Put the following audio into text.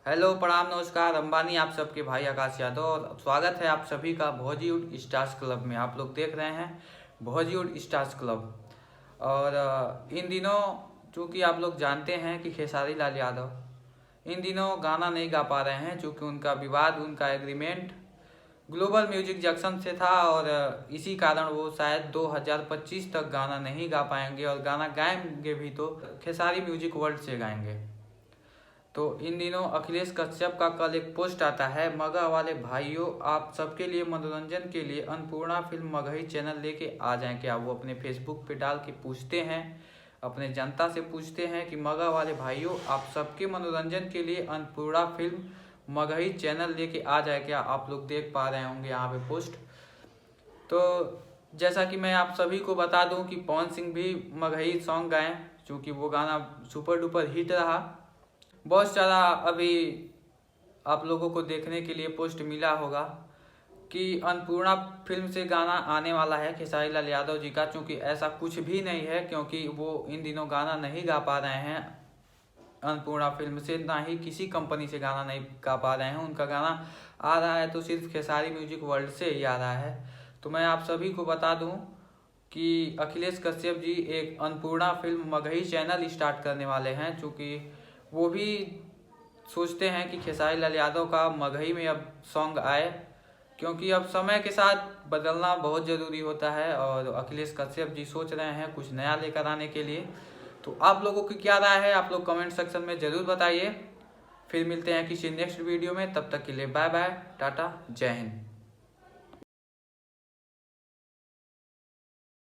Hello, प्रणाम, नमस्कार। अंबानी आप सबके भाई आकाश यादव और स्वागत है आप सभी का बॉलीवुड स्टार्स क्लब में। आप लोग देख रहे हैं बॉलीवुड स्टार्स क्लब। और इन दिनों चूंकि आप लोग जानते हैं कि खेसारी लाल यादव इन दिनों गाना नहीं गा पा रहे हैं, चूंकि उनका विवाद, उनका एग्रीमेंट ग्लोबल म्यूजिक जंक्शन से था और इसी कारण वो शायद 2025 तक गाना नहीं गा पाएंगे और गाना गाएंगे भी तो खेसारी म्यूजिक वर्ल्ड से गाएंगे। तो इन दिनों अखिलेश कश्यप का कल एक पोस्ट आता है, मगह वाले भाइयों आप सबके लिए मनोरंजन के लिए अन्नपूर्णा फिल्म मगही चैनल लेके आ जाएं क्या। वो अपने फेसबुक पे डाल के पूछते हैं, अपने जनता से पूछते हैं कि मगह वाले भाइयों आप सबके मनोरंजन के लिए अन्नपूर्णा फिल्म मगही चैनल लेके आ जाए क्या। आप लोग देख पा रहे होंगे यहाँ पे पोस्ट। तो जैसा कि मैं आप सभी को बता दूं कि पवन सिंह भी मगही सॉन्ग गाएं, क्योंकि वो गाना सुपर डुपर हिट रहा। बहुत सारा अभी आप लोगों को देखने के लिए पोस्ट मिला होगा कि अन्नपूर्णा फिल्म से गाना आने वाला है खेसारी लाल यादव जी का। चूँकि ऐसा कुछ भी नहीं है, क्योंकि वो इन दिनों गाना नहीं गा पा रहे हैं अन्नपूर्णा फिल्म से, ना ही किसी कंपनी से गाना नहीं गा पा रहे हैं। उनका गाना आ रहा है तो सिर्फ खेसारी म्यूजिक वर्ल्ड से ही आ रहा है। तो मैं आप सभी को बता दूं कि अखिलेश कश्यप जी एक Annapurna film Magahi channel start करने वाले हैं। चूँकि वो भी सोचते हैं कि खेसारी लाल यादव का मगही में अब सॉन्ग आए, क्योंकि अब समय के साथ बदलना बहुत ज़रूरी होता है और अखिलेश कश्यप जी सोच रहे हैं कुछ नया लेकर आने के लिए। तो आप लोगों की क्या राय है, आप लोग कमेंट सेक्शन में ज़रूर बताइए। फिर मिलते हैं किसी नेक्स्ट वीडियो में, तब तक के लिए बाय बाय, टाटा, जय हिंद।